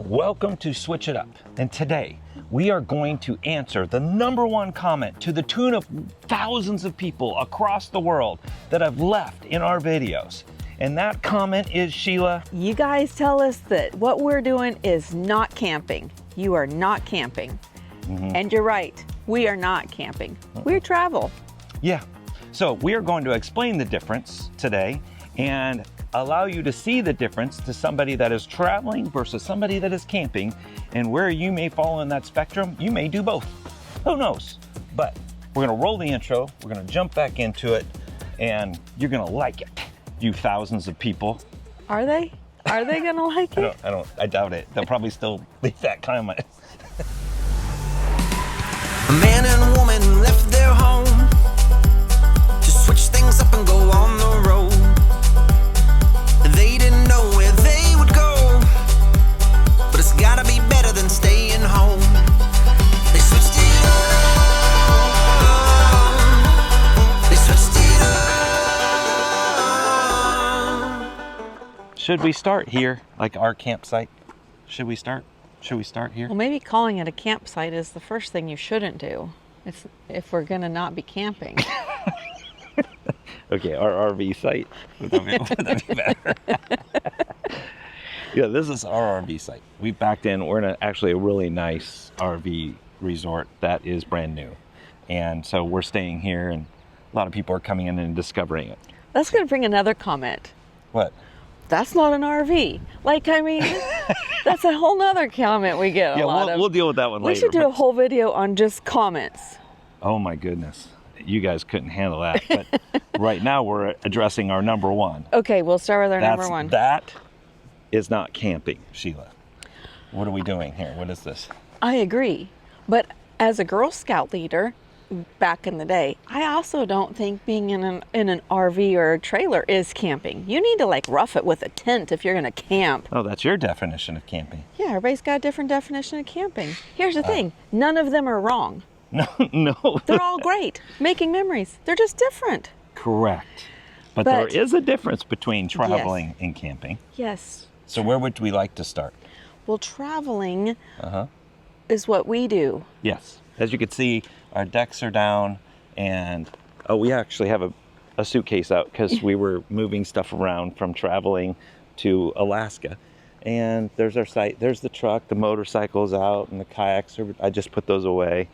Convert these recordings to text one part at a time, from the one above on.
Welcome to Switch It Up, and today we are going to answer the #1 comment to the tune of thousands of people across the world that have left in our videos. And that comment is, Sheila, you guys tell us that what we're doing is not camping. You are not camping. And you're right, we are not camping. We travel. yeah. So we are going to explain the difference today and allow you to see the difference to somebody that is traveling versus somebody that is camping, and where you may fall in that spectrum. You may do both. Who knows? But we're gonna roll the intro, we're gonna jump back into it, and you're gonna like it, you thousands of people. Are they? Are they gonna like it? I doubt it. They'll probably still leave that comment. A man and a woman left their home to switch things up and go on the road. They didn't know where they would go, but it's gotta be better than staying home. They switched it up. They switched it up. Should we start here, like our campsite? Should we start here? Well, maybe calling it a campsite is the first thing you shouldn't do. It's if we're gonna not be camping. Okay, our RV site. Would that be better? Yeah, this is our RV site. We backed in. We're in actually a really nice RV resort that is brand new. And so we're staying here, and a lot of people are coming in and discovering it. That's gonna bring another comment. What? That's not an RV. Like, I mean, that's a whole nother comment we get a lot of. We'll deal with that one later. We should do a whole video on just comments. Oh my goodness. You guys couldn't handle that. But right now we're addressing our #1. Okay, we'll start with our #1. That is not camping, Sheila. What are we doing here? What is this? I agree. But as a Girl Scout leader back in the day, I also don't think being in an RV or a trailer is camping. You need to like rough it with a tent if you're going to camp. Oh, that's your definition of camping. Yeah, everybody's got a different definition of camping. Here's the thing. None of them are wrong. No. They're all great. Making memories. They're just different. Correct. But there is a difference between traveling and camping. Yes. So where would we like to start? Well, traveling is what we do. Yes. As you can see, our decks are down, and we actually have a suitcase out because we were moving stuff around from traveling to Alaska. And there's our site. There's the truck, the motorcycle's out, and the kayaks I just put those away.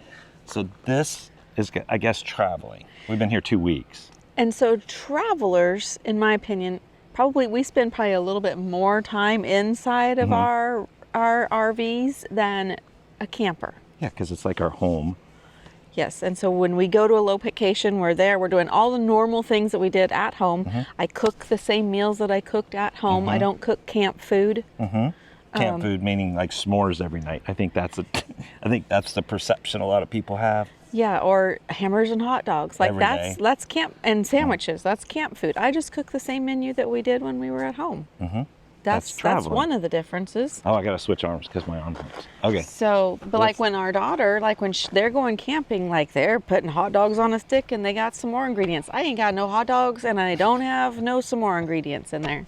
So this is, I guess, traveling. We've been here 2 weeks. And so travelers, in my opinion, we spend probably a little bit more time inside of our RVs than a camper. Yeah, because it's like our home. Yes, and so when we go to a location, we're doing all the normal things that we did at home. I cook the same meals that I cooked at home. I don't cook camp food. Camp food meaning like s'mores every night. I think that's the perception a lot of people have. Yeah, or hammers and hot dogs. Like that's camp, and sandwiches. That's camp food. I just cook the same menu that we did when we were at home. That's one of the differences. Oh, I gotta switch arms because my arm hurts. Okay. So, but like when our daughter, they're going camping, like they're putting hot dogs on a stick and they got some more ingredients. I ain't got no hot dogs, and I don't have some more ingredients in there.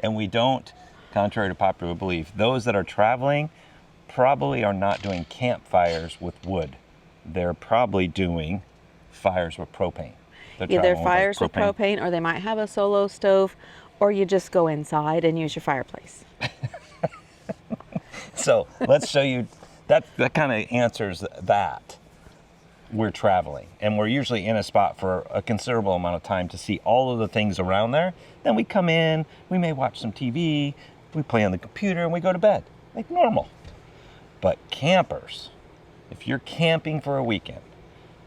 And we don't, contrary to popular belief, those that are traveling probably are not doing campfires with wood. They're probably doing fires with propane. Either fires with propane, or they might have a solo stove, or you just go inside and use your fireplace. So let's show you, that kind of answers that. We're traveling, and we're usually in a spot for a considerable amount of time to see all of the things around there. Then we come in, we may watch some TV, we play on the computer, and we go to bed, like normal. But campers, if you're camping for a weekend,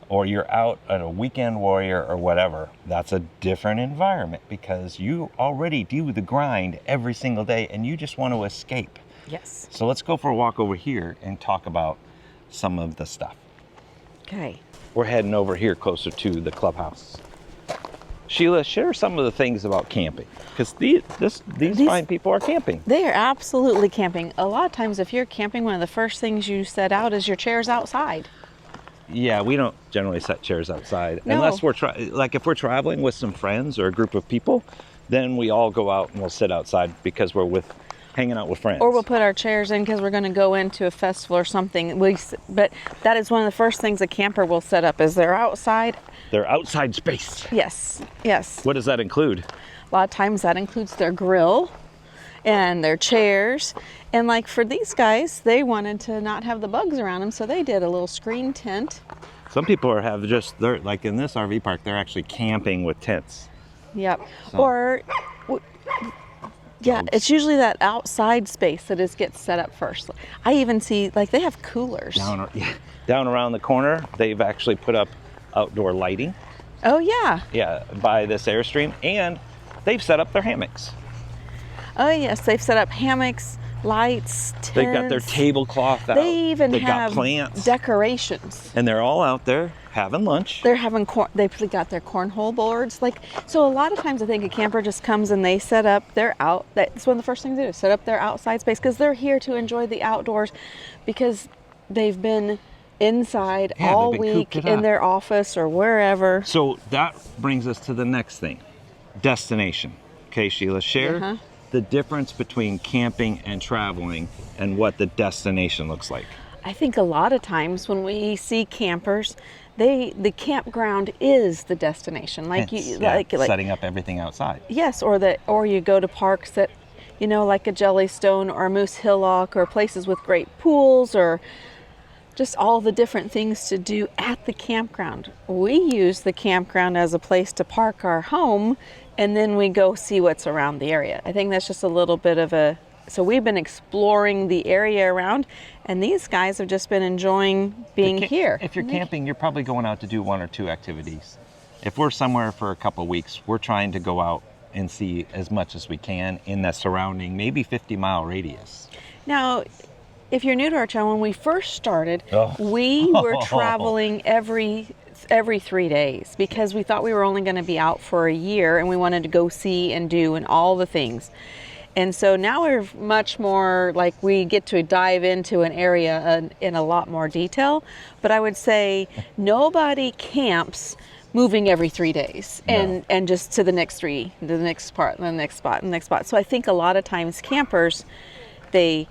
or you're out at a weekend warrior or whatever, that's a different environment because you already do the grind every single day and you just want to escape. Yes. So let's go for a walk over here and talk about some of the stuff. Okay. We're heading over here closer to the clubhouse. Sheila, share some of the things about camping, because these fine people are camping. They are absolutely camping. A lot of times if you're camping, one of the first things you set out is your chairs outside. Yeah, we don't generally set chairs outside. No. Unless if we're traveling with some friends or a group of people, then we all go out and we'll sit outside because we're with hanging out with friends. Or we'll put our chairs in because we're going to go into a festival or something. But that is one of the first things a camper will set up is their outside. Their outside space. Yes, yes. What does that include? A lot of times that includes their grill and their chairs. And like for these guys, they wanted to not have the bugs around them, so they did a little screen tent. Some people they're like in this RV park, they're actually camping with tents. Yep. So. Yeah, it's usually that outside space that gets set up first. I even see, like, they have coolers. Down around the corner, they've actually put up outdoor lighting. Oh, yeah. Yeah, by this Airstream, and they've set up their hammocks. Oh, yes, they've set up hammocks, lights, tents. They've got their tablecloth out. They even They've have got plants. Decorations. And they're all out there having lunch. They've got their cornhole boards. Like, so a lot of times I think a camper just comes and they set up that's one of the first things they do, set up their outside space, because they're here to enjoy the outdoors, because they've been inside all week in their office or wherever. So that brings us to the next thing, destination. Okay, Sheila, share the difference between camping and traveling and what the destination looks like. I think a lot of times when we see campers, the campground is the destination. Like setting up everything outside. Yes, or you go to parks that, like a Jellystone or Moose Hillock, or places with great pools, or just all the different things to do at the campground. We use the campground as a place to park our home, and then we go see what's around the area. I think that's just a little bit of so we've been exploring the area around, and these guys have just been enjoying being here. If you're camping, you're probably going out to do one or two activities. If we're somewhere for a couple of weeks, we're trying to go out and see as much as we can in the surrounding, maybe 50-mile radius. Now, if you're new to our channel, when we first started, we were traveling every 3 days, because we thought we were only going to be out for a year, and we wanted to go see and do and all the things. And so now we're much more like, we get to dive into an area in a lot more detail. But I would say nobody camps moving every 3 days and just to the next part, and the next spot, and the next spot. So I think a lot of times campers, they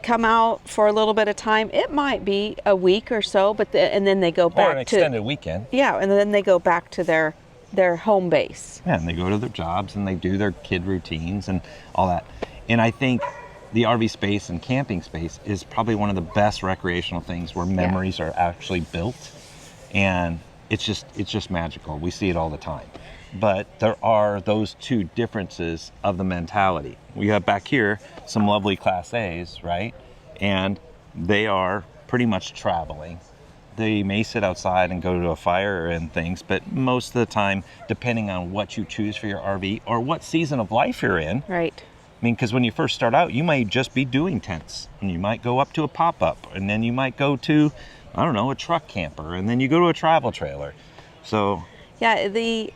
come out for a little bit of time. It might be a week or so, and then they go back to an extended weekend. Yeah, and then they go back to their home base. Yeah, and they go to their jobs and they do their kid routines and all that. And I think the RV space and camping space is probably one of the best recreational things where memories are actually built, and it's just magical. We see it all the time. But there are those two differences of the mentality. We have back here some lovely Class A's, right? And they are pretty much traveling. They may sit outside and go to a fire and things, but most of the time, depending on what you choose for your RV or what season of life you're in. Right. I mean, because when you first start out, you might just be doing tents, and you might go up to a pop-up, and then you might go to, I don't know, a truck camper, and then you go to a travel trailer. So yeah,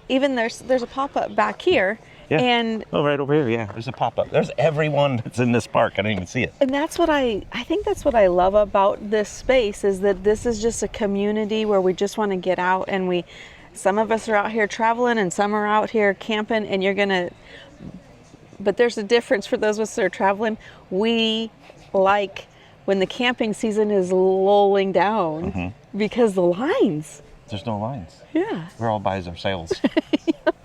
even there's a pop-up back here. Yeah. And right over here, yeah, there's a pop-up. There's everyone that's in this park. I didn't even see it. And that's what I think that's what I love about this space, is that this is just a community where we just want to get out, and some of us are out here traveling and some are out here camping, and but there's a difference for those of us that are traveling. We like when the camping season is lulling down because the lines. There's no lines. Yeah. We're all by ourselves.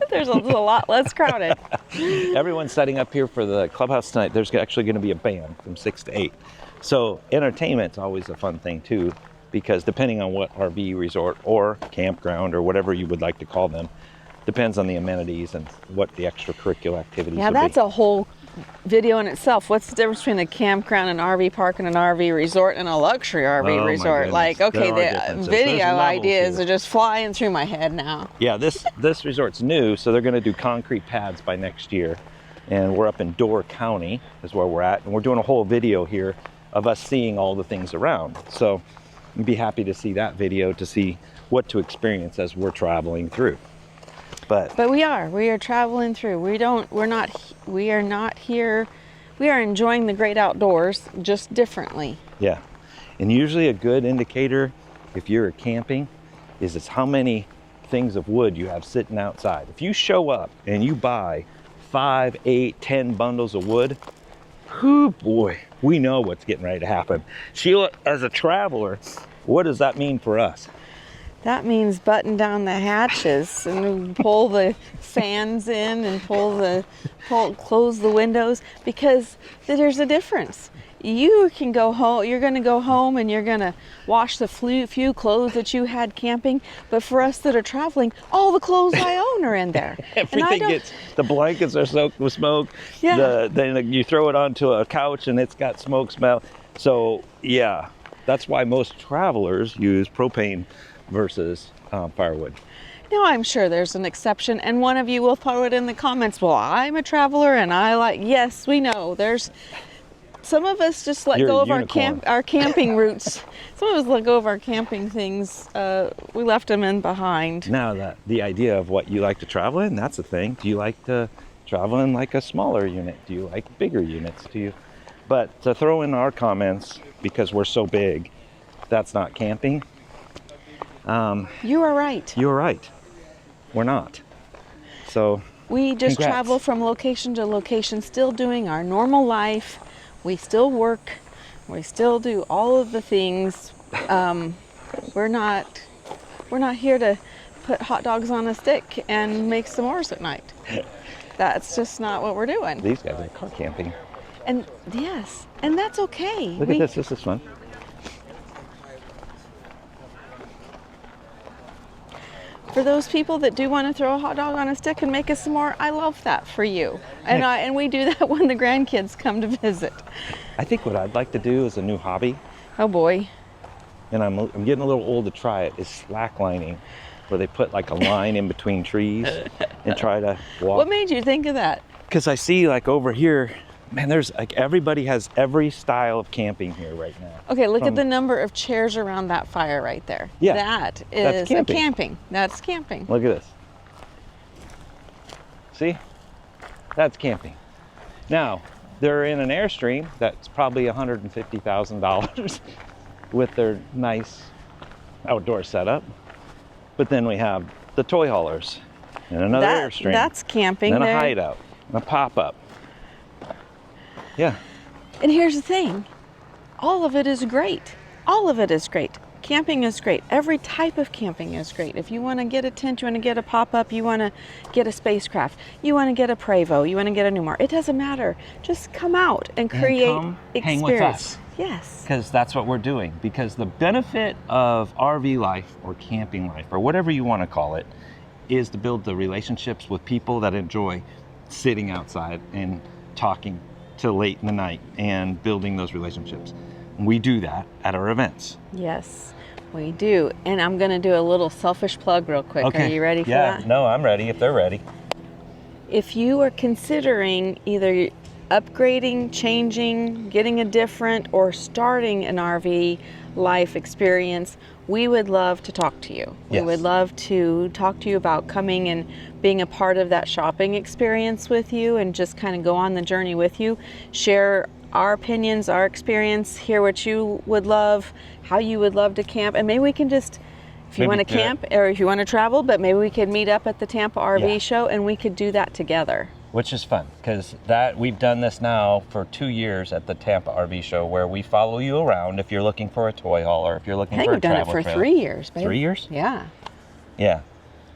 There's a lot less crowded. Everyone's setting up here for the clubhouse tonight. There's actually going to be a band from 6 to 8. So entertainment's always a fun thing too, because depending on what RV resort or campground or whatever you would like to call them, depends on the amenities and what the extracurricular activities would be. That's a whole video in itself. What's the difference between a campground, an RV park, and an RV resort, and a luxury RV resort? Like, okay, the video ideas are just flying through my head now. Yeah, this resort's new, so they're going to do concrete pads by next year. And we're up in Door County is where we're at, and we're doing a whole video here of us seeing all the things around. So you'd be happy to see that video to see what to experience as we're traveling through. But we are traveling through. We are not here. We are enjoying the great outdoors, just differently. Yeah. And usually a good indicator, if you're camping, is how many things of wood you have sitting outside. If you show up and you buy 5, 8, 10 bundles of wood, Whew, boy, we know what's getting ready to happen. Sheila, as a traveler, what does that mean for us? That means button down the hatches and pull the fans in and close the windows, because there's a difference. You can go home, you're going to go home and you're going to wash the few clothes that you had camping. But for us that are traveling, all the clothes I own are in there. Everything gets, the blankets are soaked with smoke. Yeah. Then you throw it onto a couch and it's got smoke smell. So yeah, that's why most travelers use propane versus firewood. Now, I'm sure there's an exception, and one of you will throw it in the comments. Well, I'm a traveler and I like, yes, we know. There's some of us just let You're go a of unicorn. our camping routes. Some of us let go of our camping things. We left them in behind. Now the idea of what you like to travel in, that's the thing. Do you like to travel in like a smaller unit? Do you like bigger units? But to throw in our comments, because we're so big, that's not camping. You are right. You're right. We're not. So We just congrats. travel from location to location, still doing our normal life. We still work. We still do all of the things. We're not here to put hot dogs on a stick and make s'mores at night. That's just not what we're doing. These guys are car camping. And yes, and that's okay. Look at this. This is fun. For those people that do want to throw a hot dog on a stick and make a s'more, I love that for you. And we do that when the grandkids come to visit. I think what I'd like to do is a new hobby, Oh boy. and I'm getting a little old to try it, is slacklining, where they put like a line in between trees and try to walk. What made you think of that? Because I see like over here, man, there's like everybody has every style of camping here right now. Okay, look at the number of chairs around that fire right there. Yeah, That that's is camping. camping. That's camping. Look at this. See? That's camping. Now, they're in an Airstream that's probably $150,000 with their nice outdoor setup. But then we have the toy haulers and another Airstream. That's camping. And then a there. hideout, and a pop-up. Yeah. And here's the thing. All of it is great. All of it is great. Camping is great. Every type of camping is great. If you want to get a tent, you want to get a pop-up, you want to get a spacecraft, you want to get a Prevost, you want to get a Newmar. It doesn't matter. Just come out and create come experience. hang with us. Yes. Because that's what we're doing. Because the benefit of RV life or camping life or whatever you want to call it is to build the relationships with people that enjoy sitting outside and talking till late in the night and building those relationships. We do that at our events. Yes, we do. And I'm going to do a little selfish plug real quick. Okay. Are you ready for yeah, that? no, I'm ready if they're ready. If you are considering either upgrading, changing, getting a different, or starting an RV life experience, we would love to talk to you. Yes. We would love to talk to you about coming and being a part of that shopping experience with you and just kind of go on the journey with you, share our opinions, our experience, hear what you would love, how you would love to camp, and maybe we can just, if you Maybe, want to camp or if you want to travel, but maybe we could meet up at the Tampa RV Yeah. show and we could do that together. Which is fun, because we've done this now for 2 years at the Tampa RV show, where we follow you around if you're looking for a toy hauler, if you're looking I think for a we've done it travel for trailer. 3 years, babe. 3 years? Yeah. Yeah.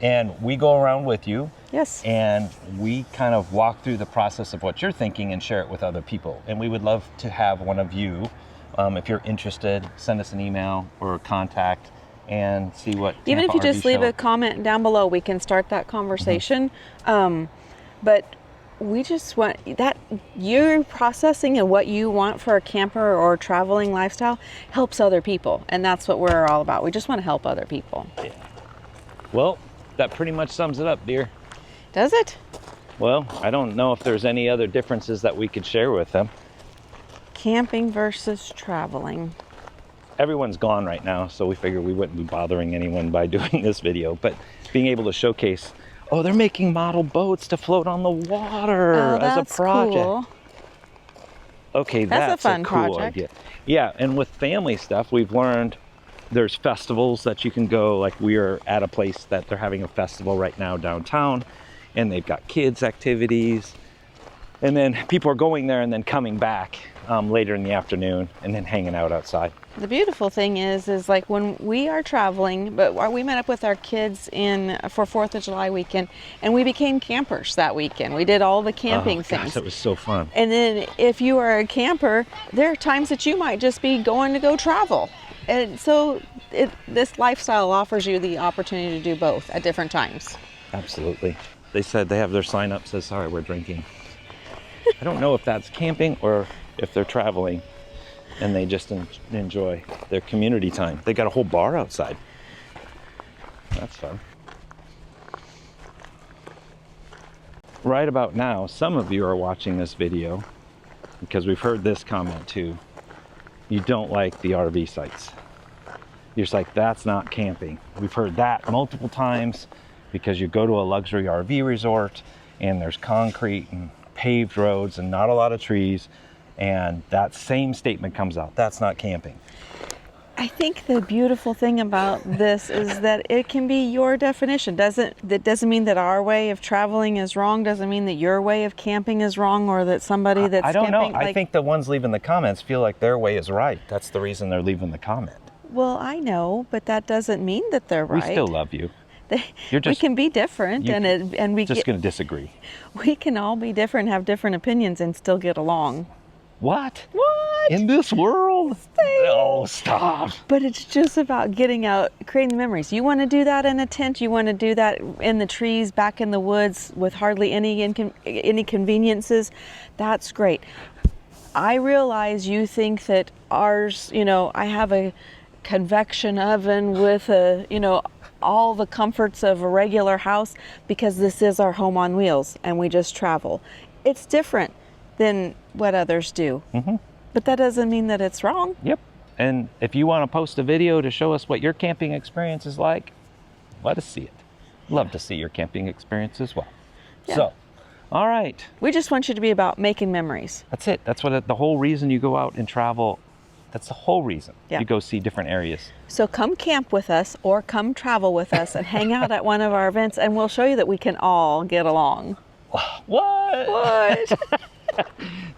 And we go around with you, Yes. and we kind of walk through the process of what you're thinking and share it with other people. And we would love to have one of you, if you're interested, send us an email or a contact and see what Even if Tampa you just RV leave show- a comment down below, we can start that conversation. But we just want that your processing and what you want for a camper or traveling lifestyle helps other people. And that's what we're all about. We just want to help other people. Well, that pretty much sums it up, dear. Does it? Well, I don't know if there's any other differences that we could share with them. Camping versus traveling. Everyone's gone right now, so we figured we wouldn't be bothering anyone by doing this video, but being able to showcase, oh, they're making model boats to float on the water Oh, as a that's project. cool. Okay, That's a fun cool project. idea. Yeah, and with family stuff, we've learned there's festivals that you can go. Like, we are at a place that they're having a festival right now downtown, and they've got kids activities. And then people are going there and then coming back later in the afternoon and then hanging out outside. The beautiful thing is like when we are traveling, but we met up with our kids for 4th of July weekend, and we became campers that weekend. We did all the camping things. Gosh, that was so fun. And then if you are a camper, there are times that you might just be going to go travel. And so this lifestyle offers you the opportunity to do both at different times. Absolutely. They said they have their sign up says, sorry, we're drinking. I don't know if that's camping or if they're traveling and they just enjoy their community time. They got a whole bar outside. That's fun. Right about now, some of you are watching this video because we've heard this comment too. You don't like the RV sites. You're just like, that's not camping. We've heard that multiple times because you go to a luxury RV resort and there's concrete and paved roads and not a lot of trees, and that same statement comes out. That's not camping. I think the beautiful thing about this is that it can be your definition. That doesn't mean that our way of traveling is wrong. Doesn't mean that your way of camping is wrong, or that somebody that's I don't camping, know. I think the ones leaving the comments feel like their way is right. That's the reason they're leaving the comment. Well, I know, but that doesn't mean that they're right. We still love you. We can be different, and we just going to disagree. We can all be different, have different opinions, and still get along. What? What? In this world? Oh, stop. But it's just about getting out, creating the memories. You want to do that in a tent. You want to do that in the trees, back in the woods with hardly any conveniences. That's great. I realize you think that ours, I have a convection oven with all the comforts of a regular house because this is our home on wheels and we just travel. It's different than what others do. Mm-hmm. But that doesn't mean that it's wrong. Yep. And if you want to post a video to show us what your camping experience is like, let us see it. Love to see your camping experience as well. Yeah. So, all right. We just want you to be about making memories. That's it. That's what the whole reason you go out and travel. That's the whole reason you go see different areas. So come camp with us or come travel with us and hang out at one of our events, and we'll show you that we can all get along. What?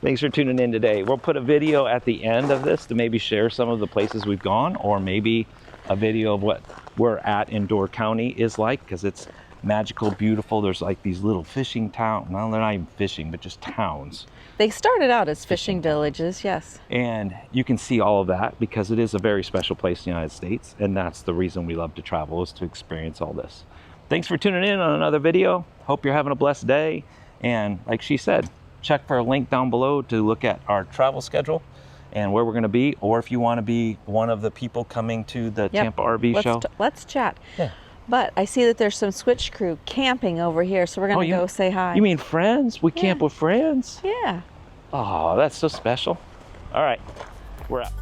Thanks for tuning in today. We'll put a video at the end of this to maybe share some of the places we've gone, or maybe a video of what we're at in Door County is like, because it's magical, beautiful. There's like these little fishing towns. Well, they're not even fishing, but just towns. They started out as fishing villages, yes. And you can see all of that because it is a very special place in the United States, and that's the reason we love to travel, is to experience all this. Thanks for tuning in on another video. Hope you're having a blessed day. And like she said, check for a link down below to look at our travel schedule and where we're going to be, or if you want to be one of the people coming to the Tampa RV show. Let's chat. Yeah. But I see that there's some switch crew camping over here, so we're going to go say hi. You mean friends? We camp with friends? Yeah. Oh, that's so special. All right, we're out.